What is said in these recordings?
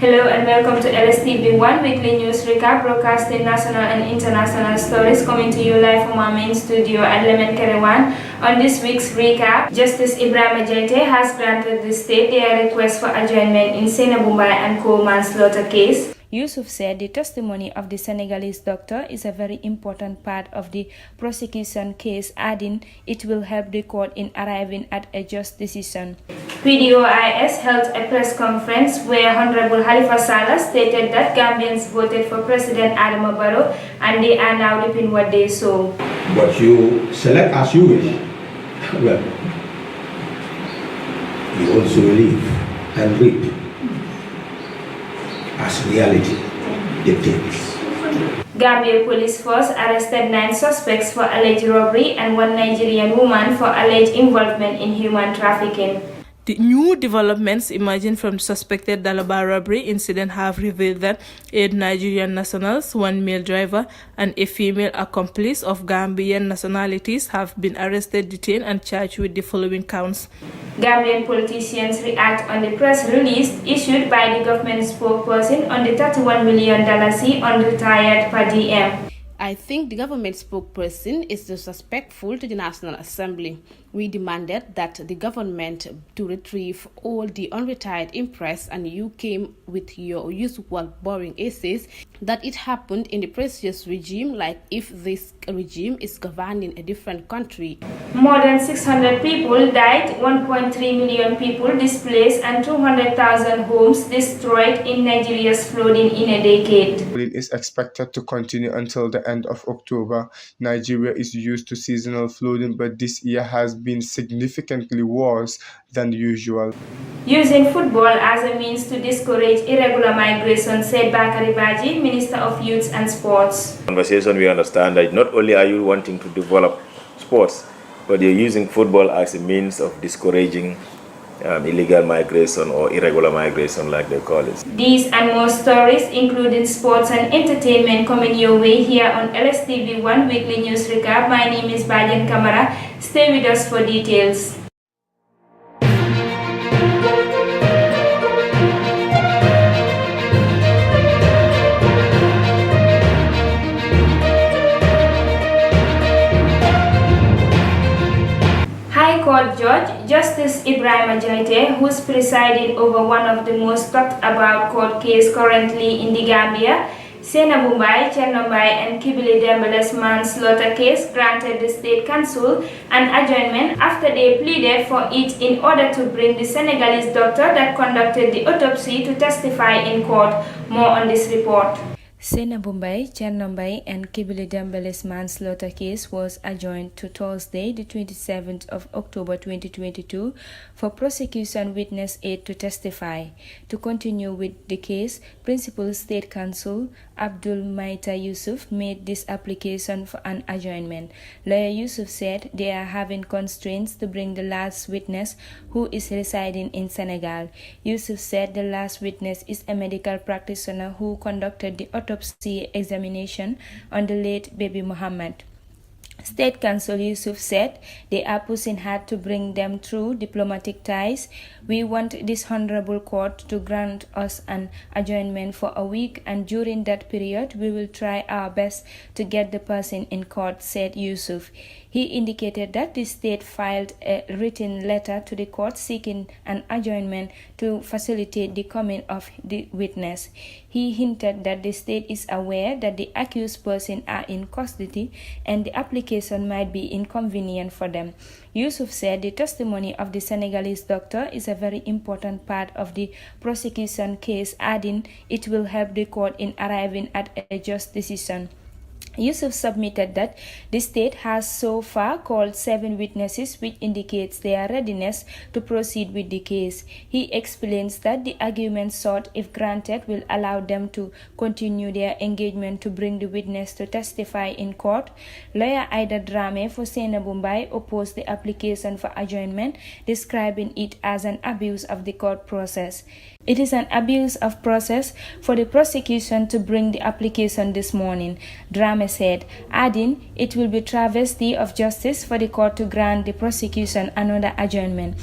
Hello and welcome to LSTV1 Weekly News Recap, broadcasting national and international stories coming to you live from our main studio at Lemon Kerewan. On this week's recap, Justice Ibrahim Jaite has granted the state their request for adjournment in Senabumbai and co manslaughter case. Yusuf said the testimony of the Senegalese doctor is a very important part of the prosecution case, adding it will help the court in arriving at a just decision. PDOIS held a press conference where Honorable Halifa Sallah stated that Gambians voted for President Adama Barrow and they are now reaping what they sow. But you select as you wish. Well, you also live and reap as reality dictates. Gambia police force arrested 9 suspects for alleged robbery and 1 Nigerian woman for alleged involvement in human trafficking. The new developments emerging from suspected Dalaba robbery incident have revealed that 8 Nigerian nationals, 1 male driver, and a female accomplice of Gambian nationalities have been arrested, detained, and charged with the following counts. Gambian politicians react on the press release issued by the government spokesperson on the $31 million unretired per diem. I think the government spokesperson is disrespectful to the National Assembly. We demanded that the government to retrieve all the unretired impress, and you came with your usual boring essays that it happened in the previous regime, like if this regime is governing a different country. More than 600 people died, 1.3 million people displaced, and 200,000 homes destroyed in Nigeria's flooding in a decade. Flooding is expected to continue until the end of October. Nigeria is used to seasonal flooding, but this year has been significantly worse than usual. Using football as a means to discourage irregular migration, said Bakari Bajen, Minister of Youth and Sports. Conversation, we understand that not only are you wanting to develop sports, but you're using football as a means of discouraging illegal migration or irregular migration, like they call it. These and more stories, including sports and entertainment, coming your way here on LSTV1 Weekly News Recap. My name is Bajen Camara. Stay with us for details. High Court Judge Justice Ibrahim Jaite, who's presiding over one of the most talked about court cases currently in the Gambia, Senabumbai, Chernombai, and Kibili Dembele's manslaughter case, granted the State Council an adjournment after they pleaded for it in order to bring the Senegalese doctor that conducted the autopsy to testify in court. More on this report. Senabumbai, Chernombai, and Kibili Dembele's manslaughter case was adjourned to Thursday, the 27th of October 2022, for prosecution witness 8 to testify. To continue with the case, Principal State Counsel Abdul Maita Yusuf made this application for an adjournment. Lawyer Yusuf said they are having constraints to bring the last witness, who is residing in Senegal. Yusuf said the last witness is a medical practitioner who conducted the autopsy examination on the late baby Muhammad. State Counsel Yusuf said they are pushing hard to bring them through diplomatic ties. We want this honorable court to grant us an adjournment for a week, and during that period we will try our best to get the person in court, said Yusuf. He indicated that the state filed a written letter to the court seeking an adjournment to facilitate the coming of the witness. He hinted that the state is aware that the accused persons are in custody and the application might be inconvenient for them. Yusuf said the testimony of the Senegalese doctor is a very important part of the prosecution case, adding it will help the court in arriving at a just decision. Yusuf submitted that the state has so far called 7 witnesses, which indicates their readiness to proceed with the case. He explains that the argument sought, if granted, will allow them to continue their engagement to bring the witness to testify in court. Lawyer Ida Drame for Senabumbai opposed the application for adjournment, describing it as an abuse of the court process. It is an abuse of process for the prosecution to bring the application this morning, Drame said, adding it will be travesty of justice for the court to grant the prosecution another adjournment.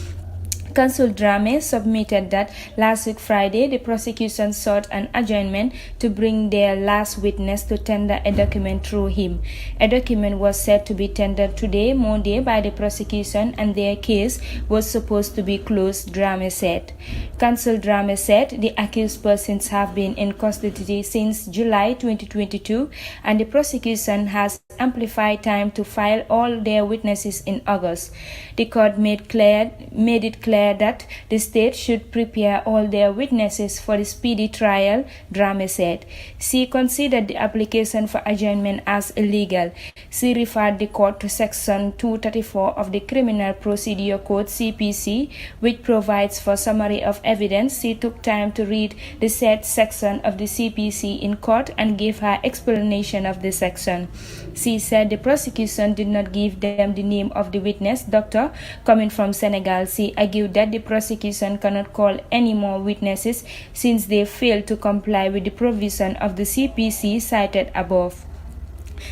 Counsel Drame submitted that last week Friday, the prosecution sought an adjournment to bring their last witness to tender a document through him. A document was said to be tendered today, Monday, by the prosecution, and their case was supposed to be closed, Drame said. Counsel Drame said the accused persons have been in custody since July 2022, and the prosecution has amplified time to file all their witnesses in August. The court made it clear that the state should prepare all their witnesses for the speedy trial, Drame said. She considered the application for adjournment as illegal. She referred the court to Section 234 of the Criminal Procedure Code (CPC), which provides for summary of evidence. She took time to read the said section of the CPC in court and gave her explanation of the section. She said the prosecution did not give them the name of the witness, doctor, coming from Senegal. She argued that the prosecution cannot call any more witnesses since they failed to comply with the provision of the CPC cited above.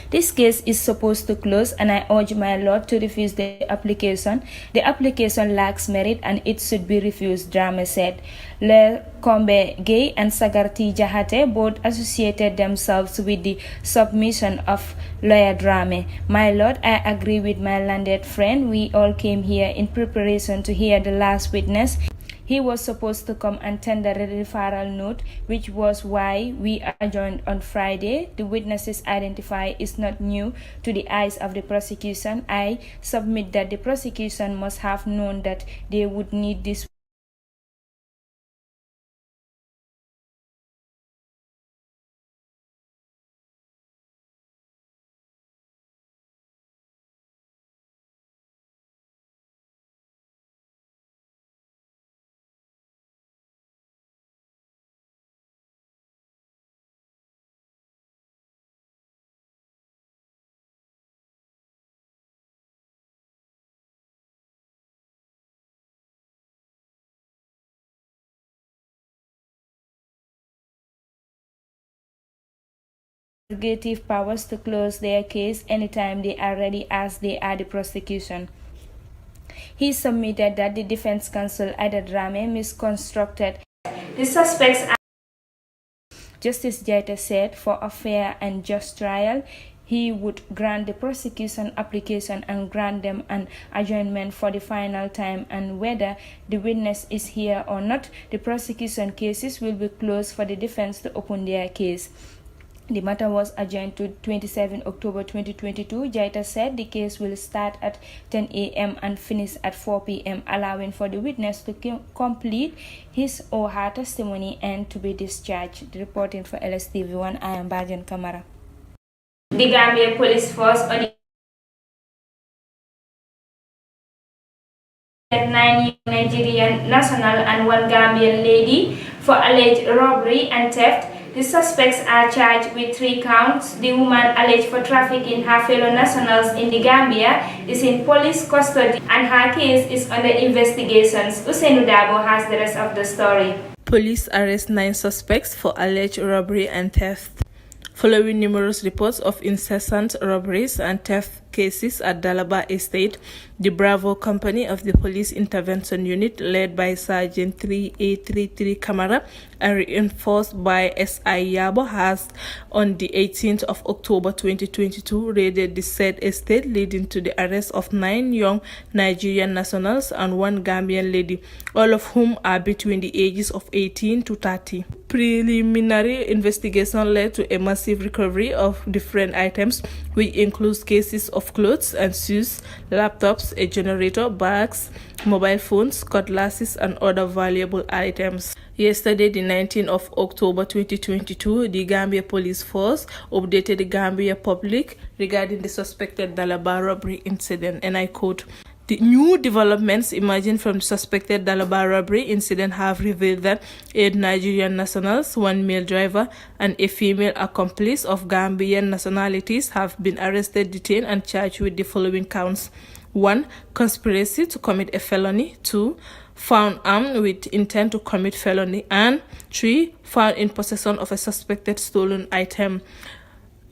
This case is supposed to close, and I urge my lord to refuse the application. The application lacks merit and it should be refused, Drame said. Le Combe Gay and Sagarti Jahate both associated themselves with the submission of lawyer Drame. My lord, I agree with my landed friend. We all came here in preparation to hear the last witness. He was supposed to come and tender a referral note, which was why we adjourned on Friday. The witnesses identified is not new to the eyes of the prosecution. I submit that the prosecution must have known that they would need this investigative powers to close their case anytime they are ready, as they are the prosecution. He submitted that the defense counsel either Drame misconstructed the suspects. Justice Jaita said for a fair and just trial, he would grant the prosecution application and grant them an adjournment for the final time, and whether the witness is here or not, the prosecution cases will be closed for the defense to open their case. The matter was adjourned to 27 October 2022. Jaita said the case will start at 10 a.m. and finish at 4 p.m., allowing for the witness to complete his or her testimony and to be discharged. Reporting for LSTV1, I am Bajen Camara. The Gambia Police Force audited 9 Nigerian national and 1 Gambian lady for alleged robbery and theft. The suspects are charged with 3 counts. The woman alleged for trafficking her fellow nationals in the Gambia is in police custody and her case is under investigations. Usainu Dabo has the rest of the story. Police arrest 9 suspects for alleged robbery and theft. Following numerous reports of incessant robberies and theft cases at Dalaba Estate, the Bravo Company of the Police Intervention Unit, led by Sergeant 3A33 Camara and reinforced by SI Yabo, has, on the 18th of October 2022, raided the said estate, leading to the arrest of 9 young Nigerian nationals and 1 Gambian lady, all of whom are between the ages of 18 to 30. Preliminary investigation led to a massive recovery of different items, which includes cases of clothes and shoes, laptops, a generator, bags, mobile phones, cutlasses, and other valuable items. Yesterday, the 19th of October 2022, the Gambia Police Force updated the Gambia public regarding the suspected Dalaba robbery incident, and I quote, "The new developments emerging from the suspected Dalaba robbery incident have revealed that 8 Nigerian nationals, 1 male driver, and a female accomplice of Gambian nationalities have been arrested, detained, and charged with the following counts: 1. Conspiracy to commit a felony. 2. Found armed with intent to commit felony. And 3. Found in possession of a suspected stolen item.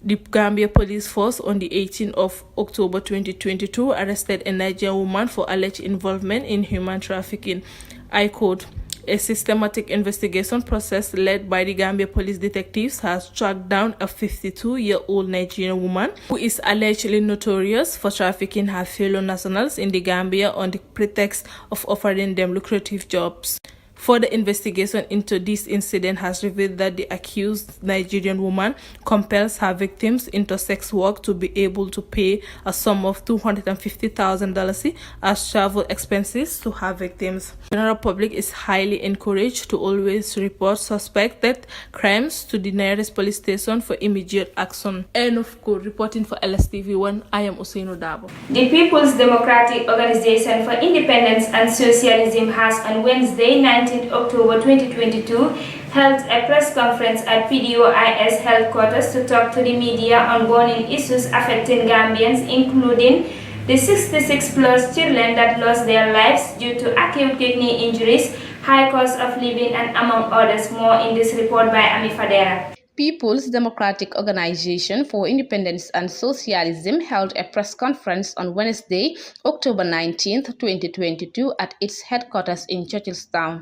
The Gambia Police Force on the 18th of October 2022 arrested a Nigerian woman for alleged involvement in human trafficking. I quote, "A systematic investigation process led by the Gambia police detectives has tracked down a 52-year-old Nigerian woman who is allegedly notorious for trafficking her fellow nationals in the Gambia on the pretext of offering them lucrative jobs. Further investigation into this incident has revealed that the accused Nigerian woman compels her victims into sex work to be able to pay a sum of $250,000 as travel expenses to her victims. The general public is highly encouraged to always report suspected crimes to the nearest police station for immediate action." End of quote. Reporting for LSTV1, I am Usainu Dabo. The People's Democratic Organization for Independence and Socialism has on Wednesday, 19th October 2022, held a press conference at PDOIS headquarters to talk to the media on burning issues affecting Gambians, including the 66-plus children that lost their lives due to acute kidney injuries, high cost of living, and among others. More in this report by Ami Fadera. People's Democratic Organization for Independence and Socialism held a press conference on Wednesday, October 19th, 2022 at its headquarters in Churchillstown.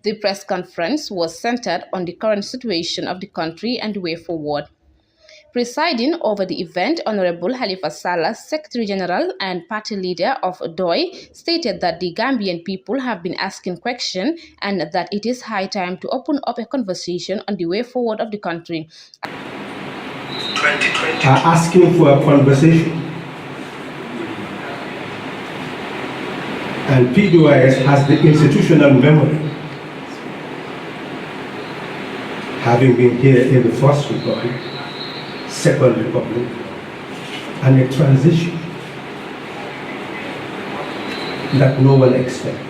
The press conference was centered on the current situation of the country and the way forward. Presiding over the event, Honorable Halifa Sallah, Secretary General and party leader of DOI, stated that the Gambian people have been asking questions and that it is high time to open up a conversation on the way forward of the country. Are asking for a conversation. And PDOIS has the institutional memory, having been here in the First Republic, Second Republic, and a transition that no one expected.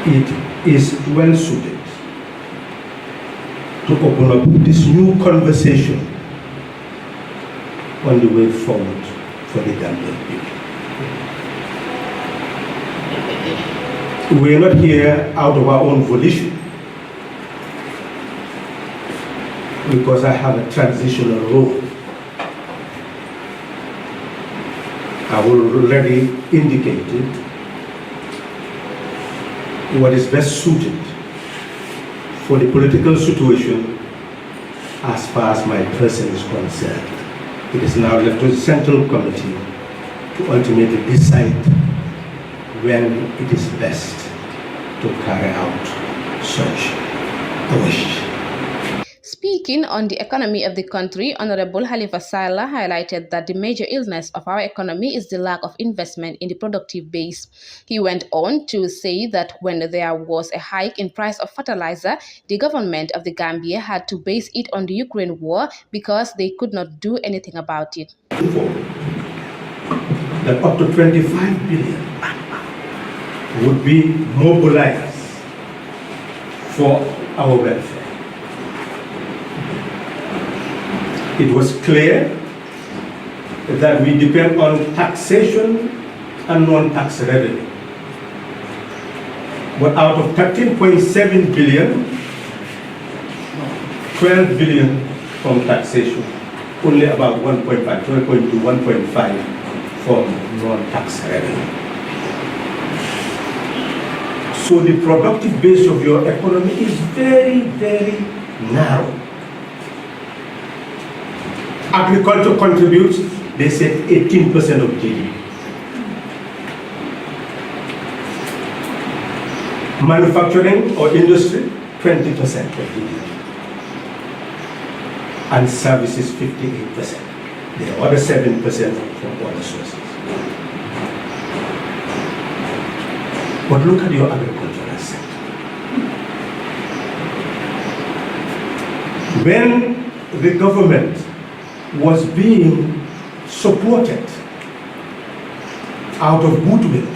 It is well suited to open up this new conversation on the way forward for the Gambian people. We are not here out of our own volition, because I have a transitional role. I already indicated what is best suited for the political situation as far as my person is concerned. It is now left to the Central Committee to ultimately decide when it is best to carry out such a wish. Speaking on the economy of the country, Honorable Halifa Sallah highlighted that the major illness of our economy is the lack of investment in the productive base. He went on to say that when there was a hike in price of fertilizer, the government of the Gambia had to base it on the Ukraine war because they could not do anything about it. That up to 25 billion would be mobilized for our welfare. It was clear that we depend on taxation and non-tax revenue. But out of 13.7 billion, 12 billion from taxation, only about 1.5, 12.2, 1.5 from non-tax revenue. So the productive base of your economy is very, very narrow. Agriculture contributes, they said, 18% of GDP. Manufacturing or industry, 20% of GDP. And services, 58%. The other 7% from other sources. But look at your agricultural sector. When the government was being supported out of goodwill,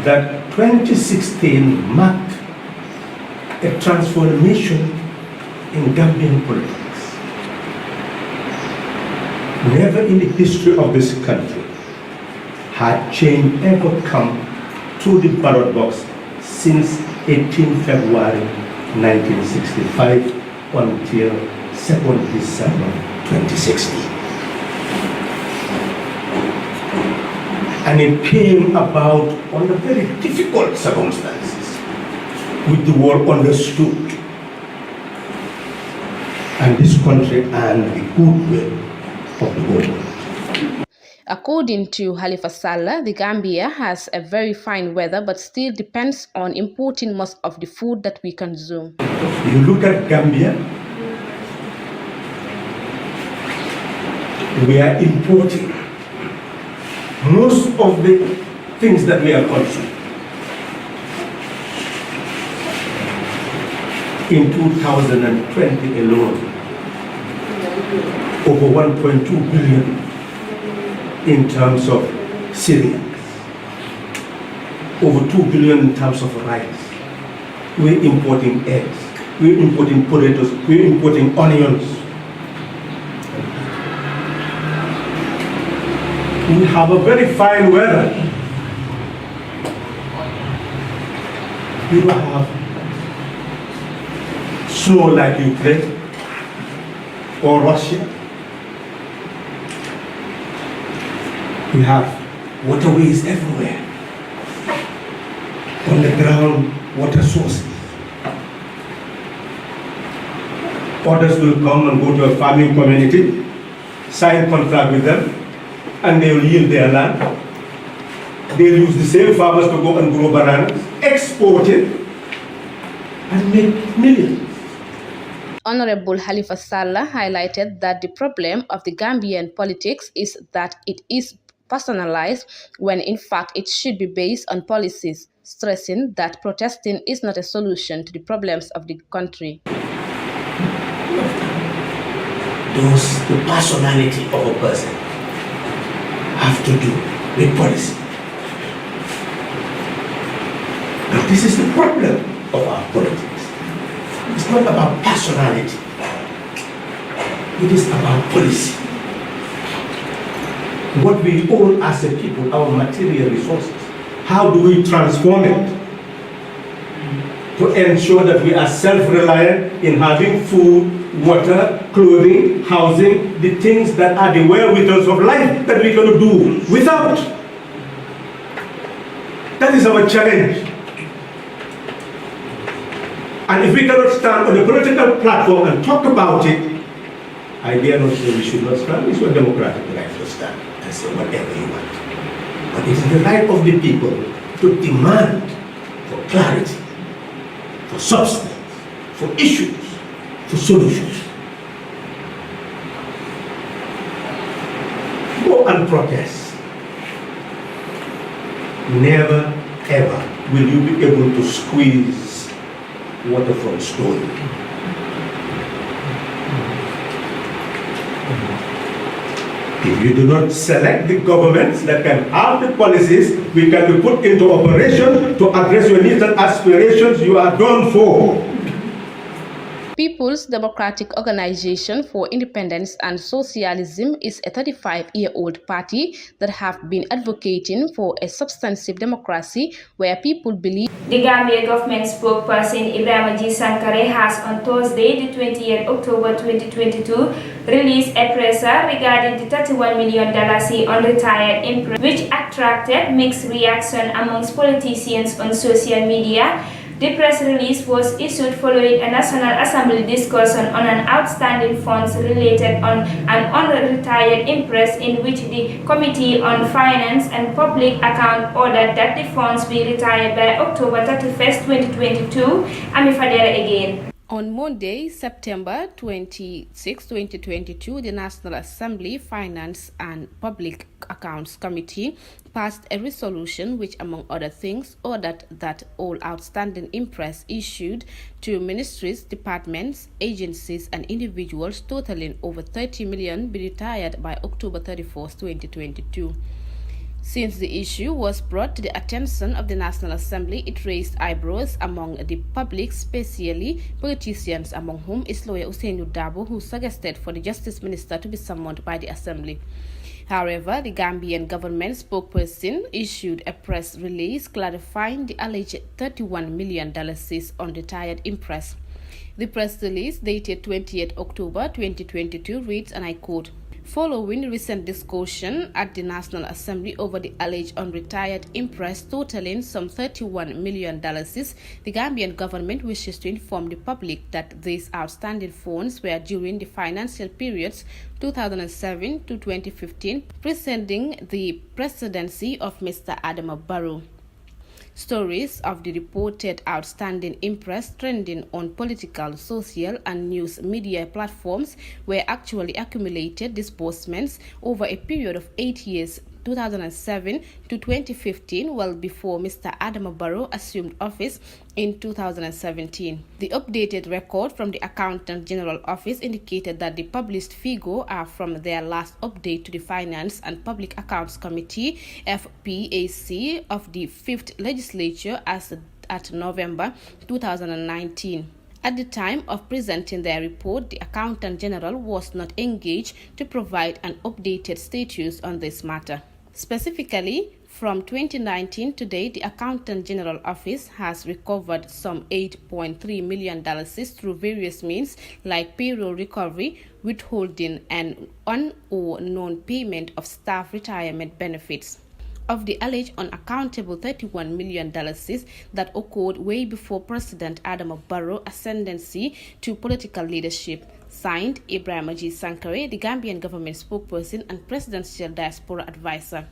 that 2016 marked a transformation in Gambian politics. Never in the history of this country had change ever come to the ballot box since 18 February 1965 until 2nd December 2016. And it came about under very difficult circumstances, with the world understood. And this country earned the goodwill of the world. According to Halifa Sallah, the Gambia has a very fine weather but still depends on importing most of the food that we consume. You look at Gambia, we are importing most of the things that we are consuming. In 2020 alone, over 1.2 billion in terms of cereals, over 2 billion in terms of rice. We're importing eggs, we're importing potatoes, we're importing onions. We have a very fine weather. We don't have snow like Ukraine or Russia. We have waterways everywhere, underground water sources. Others will come and go to a farming community, sign contract with them, and they will yield their land. They'll use the same farmers to go and grow bananas, export it, and make millions. Honorable Halifa Sallah highlighted that the problem of the Gambian politics is that it is personalized when in fact it should be based on policies, stressing that protesting is not a solution to the problems of the country. The personality of a person have to do with policy. Now this is the problem of our politics. It's not about personality. It is about policy. What we own as a people, our material resources, how do we transform it to ensure that we are self-reliant in having food, water, clothing, housing, the things that are the wherewithals of life that we cannot do without. That is our challenge. And if we cannot stand on a political platform and talk about it, I dare not say we should not stand. It's your democratic right to stand and say whatever you want. But it is the right of the people to demand for clarity, for substance, for issues, for solutions. Go and protest. Never, ever will you be able to squeeze water from stone. If you do not select the governments that can have the policies we can be put into operation to address your needs and aspirations, you are done for. People's Democratic Organization for Independence and Socialism is a 35-year-old party that have been advocating for a substantive democracy where people believe. The Gambia government spokesperson Ibrahim G. Sankare has on Thursday, the 20th October 2022, released a presser regarding the $31 million unretired emperor, which attracted mixed reaction amongst politicians on social media. The press release was issued following a National Assembly discussion on an outstanding funds related on an unretired empress, in which the Committee on Finance and Public Account ordered that the funds be retired by October 31st, 2022. Amifadera again. On Monday, September 26, 2022, the National Assembly Finance and Public Accounts Committee passed a resolution which, among other things, ordered that all outstanding impress issued to ministries, departments, agencies, and individuals totaling over 30 million be retired by October 31, 2022. Since the issue was brought to the attention of the National Assembly, it raised eyebrows among the public, especially politicians, among whom is lawyer Usainu Dabo, who suggested for the Justice Minister to be summoned by the Assembly. However, the Gambian government spokesperson issued a press release clarifying the alleged $31 million seize on retired impress. The press release dated 28 October 2022 reads, and I quote, "Following recent discussion at the National Assembly over the alleged unretired impress totaling some $31 million, the Gambian government wishes to inform the public that these outstanding funds were during the financial periods 2007 to 2015, preceding the presidency of Mr. Adama Barrow. Stories of the reported outstanding impress trending on political, social, and news media platforms were actually accumulated disbursements over a period of 8 years, 2007 to 2015, well before Mr. Adama Barrow assumed office in 2017. The updated record from the Accountant General Office indicated that the published figures are from their last update to the Finance and Public Accounts Committee, FPAC, of the 5th Legislature as at November 2019. At the time of presenting their report, the Accountant General was not engaged to provide an updated status on this matter. Specifically, from 2019 to date, the Accountant General Office has recovered some $8.3 million through various means like payroll recovery, withholding, and on or non-payment of staff retirement benefits. Of the alleged unaccountable $31 million that occurred way before President Adama Barrow's ascendancy to political leadership. Signed, Ibrahim Sankare, the Gambian government spokesperson and presidential diaspora advisor.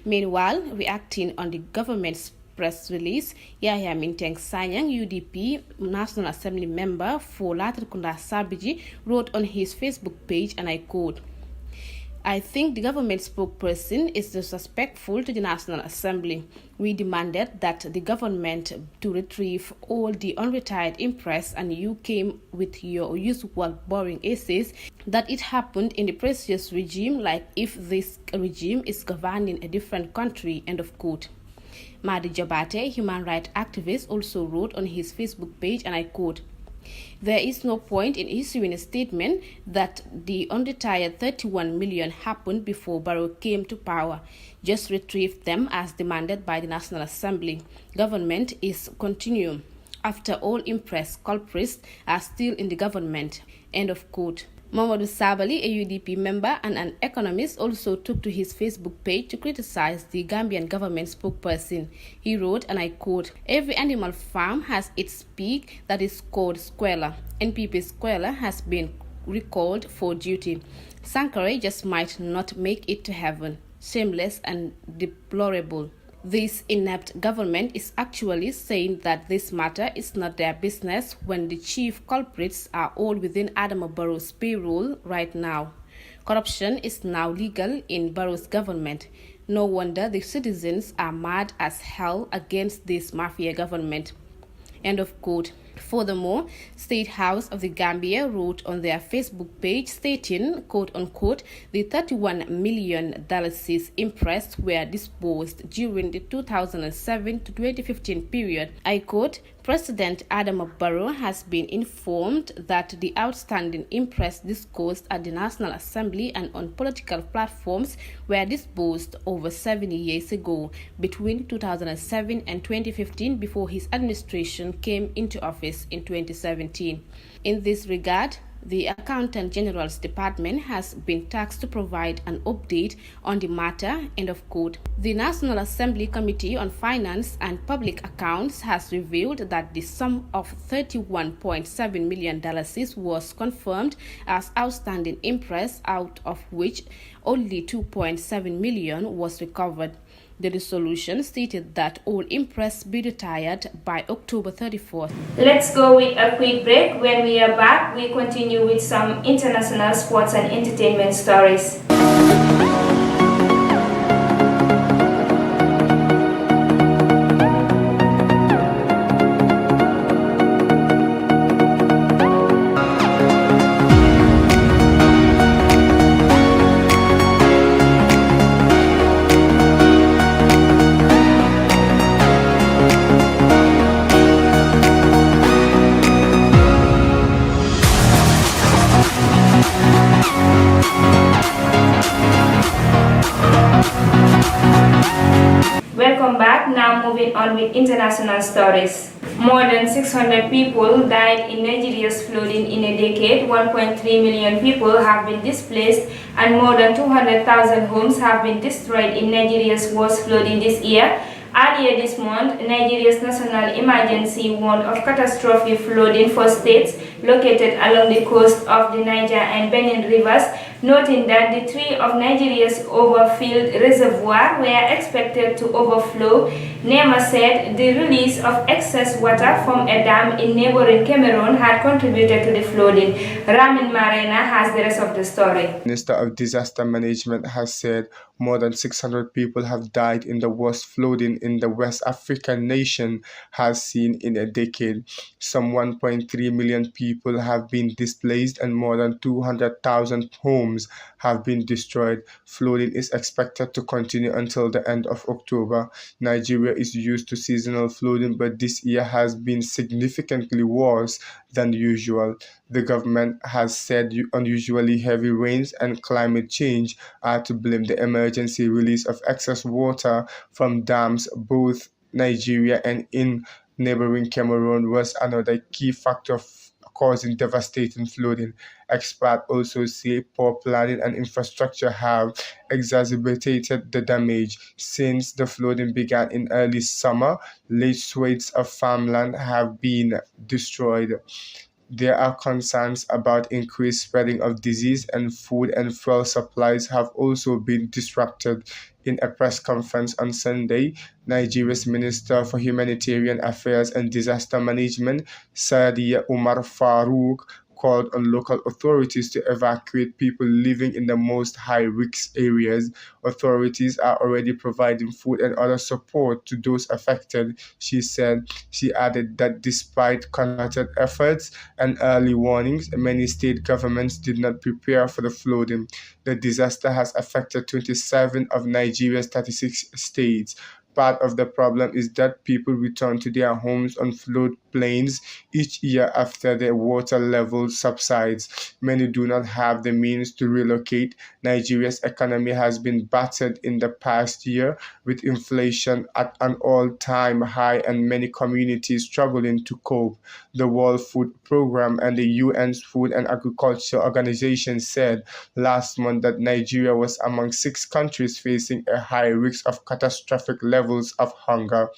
Meanwhile, reacting on the government's press release, Yahya Minteng Sanyang, UDP National Assembly member for Latrikunda Sabiji, wrote on his Facebook page, and I quote, "I think the government spokesperson is disrespectful to the National Assembly. We demanded that the government to retrieve all the unretired impress, and you came with your usual boring essays that it happened in the previous regime, like if this regime is governing a different country," end of quote. Madi Jabate, human rights activist, also wrote on his Facebook page, and I quote, "There is no point in issuing a statement that the unretired 31 million happened before Barrow came to power. Just retrieve them as demanded by the National Assembly. Government is continuum. After all, impressed culprits are still in the government," end of quote. Mamadou Sabali, a UDP member and an economist, also took to his Facebook page to criticize the Gambian government spokesperson. He wrote, and I quote, "Every animal farm has its pig that is called squealer. NPP squealer has been recalled for duty. Sankare just might not make it to heaven. Shameless and deplorable. This inept government is actually saying that this matter is not their business when the chief culprits are all within Adama Barrow's payroll right now. Corruption is now legal in Barrow's government. No wonder the citizens are mad as hell against this mafia government," end of quote. Furthermore, State House of the Gambia wrote on their Facebook page stating, quote-unquote, "The $31 million impressed were disbursed during the 2007 to 2015 period. I quote, President Adama Barrow has been informed that the outstanding impress discussed at the National Assembly and on political platforms were disbursed over 7 years ago, between 2007 and 2015, before his administration came into office in 2017. In this regard, the Accountant General's Department has been tasked to provide an update on the matter," end of quote. The National Assembly Committee on Finance and Public Accounts has revealed that the sum of $31.7 million was confirmed as outstanding impress, out of which only $2.7 million was recovered. The resolution stated that all impress be retired by October 34th. Let's go with a quick break. When we are back, we continue with some international sports and entertainment stories. Welcome back. Now moving on with international stories. More than 600 people died in Nigeria's flooding in a decade. 1.3 million people have been displaced and more than 200,000 homes have been destroyed in Nigeria's worst flooding this year. Earlier this month, Nigeria's national emergency warned of catastrophic flooding for states located along the coast of the Niger and Benin rivers, noting that the three of Nigeria's overfilled reservoirs were expected to overflow. NEMA said the release of excess water from a dam in neighboring Cameroon had contributed to the flooding. Ramin Marena has the rest of the story. Minister of Disaster Management has said more than 600 people have died in the worst flooding in the West African nation has seen in a decade. Some 1.3 million people have been displaced and more than 200,000 homes have been destroyed. Flooding is expected to continue until the end of October. Nigeria is used to seasonal flooding, but this year has been significantly worse than usual. The government has said unusually heavy rains and climate change are to blame. The emergency release of excess water from dams, both Nigeria and in neighboring Cameroon, was another key factor causing devastating flooding. Experts also say poor planning and infrastructure have exacerbated the damage. Since the flooding began in early summer, large swathes of farmland have been destroyed. There are concerns about increased spreading of disease, and food and fuel supplies have also been disrupted. In a press conference on Sunday, Nigeria's Minister for Humanitarian Affairs and Disaster Management, Sadiya Umar Farouk, called on local authorities to evacuate people living in the most high-risk areas. Authorities are already providing food and other support to those affected, she said. She added that despite concerted efforts and early warnings, many state governments did not prepare for the flooding. The disaster has affected 27 of Nigeria's 36 states. Part of the problem is that people return to their homes on floodplains each year after the water level subsides. Many do not have the means to relocate. Nigeria's economy has been battered in the past year, with inflation at an all-time high and many communities struggling to cope. The World Food Programme and the UN's Food and Agriculture Organization said last month that Nigeria was among 6 countries facing a high risk of catastrophic levels of hunger.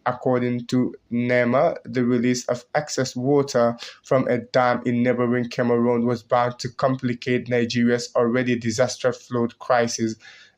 According to NEMA, the release of excess water from a dam in neighboring Cameroon was bound to complicate Nigeria's already disastrous flood crisis.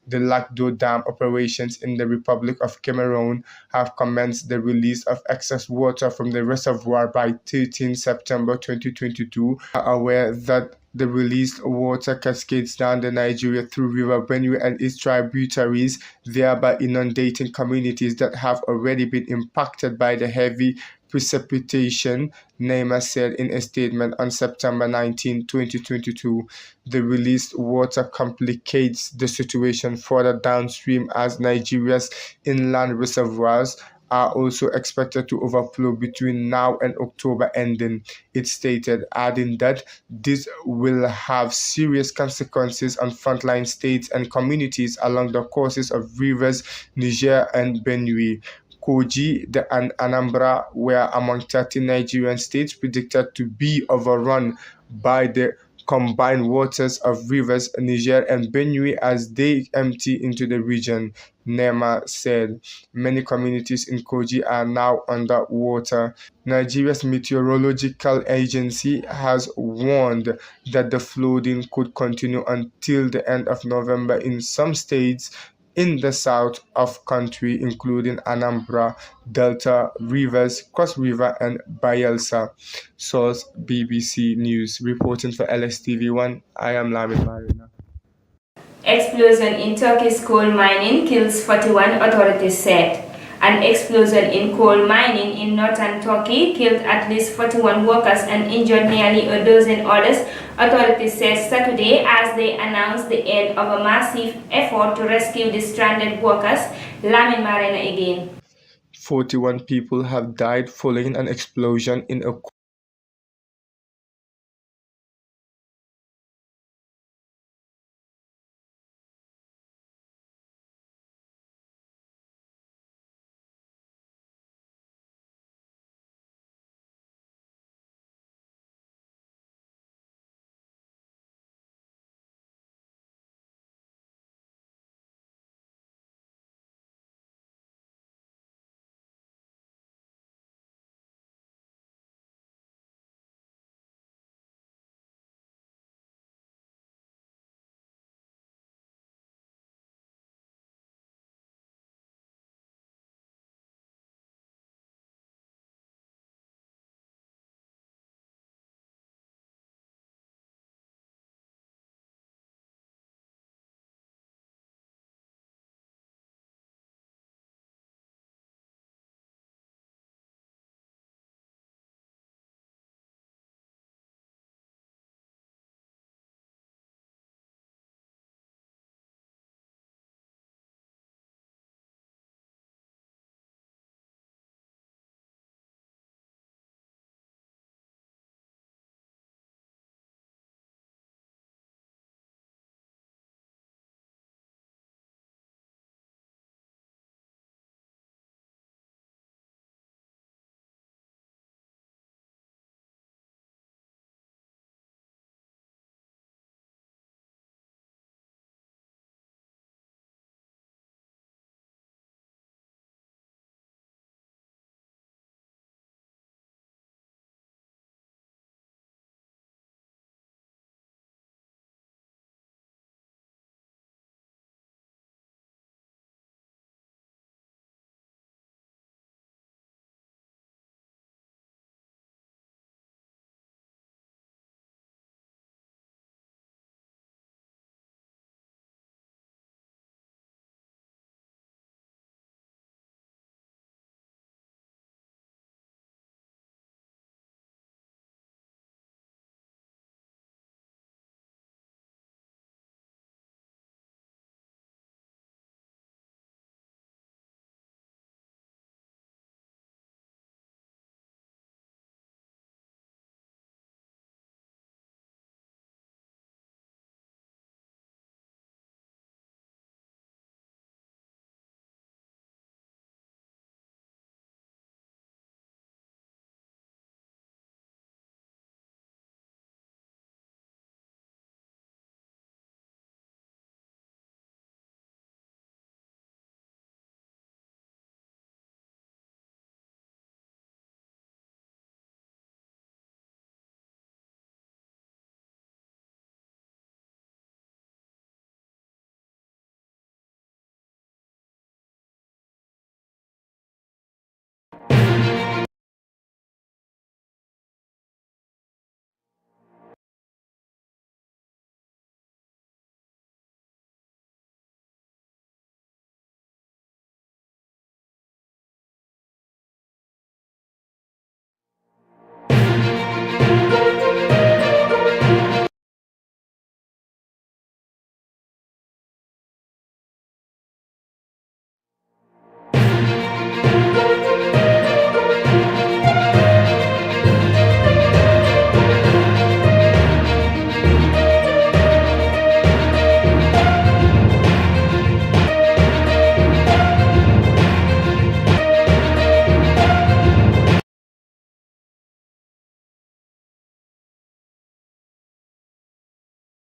The Lakdo Dam operations in the Republic of Cameroon have commenced the release of excess water from the reservoir by 13 September 2022. Are aware that the released water cascades down the Nigeria through River Benue and its tributaries, thereby inundating communities that have already been impacted by the heavy precipitation, NEMA said in a statement on September 19, 2022. The released water complicates the situation further downstream as Nigeria's inland reservoirs are also expected to overflow between now and October ending, it stated, adding that this will have serious consequences on frontline states and communities along the courses of rivers Niger and Benue. Kogi and Anambra were among 30 Nigerian states predicted to be overrun by the combined waters of rivers Niger and Benue as they empty into the region, NEMA said. Many communities in Kogi are now under water. Nigeria's meteorological agency has warned that the flooding could continue until the end of November in some states in the south of country, including Anambra, Delta, Rivers, Cross River, and Bayelsa. Source BBC News. Reporting for LSTV1, I am Lamin Marina. Explosion in Turkey's coal mining kills 41, authorities said. An explosion in coal mining in northern Turkey killed at least 41 workers and injured nearly a dozen others, authorities said Saturday as they announced the end of a massive effort to rescue the stranded workers. Lamin Marina again. 41 people have died following an explosion in a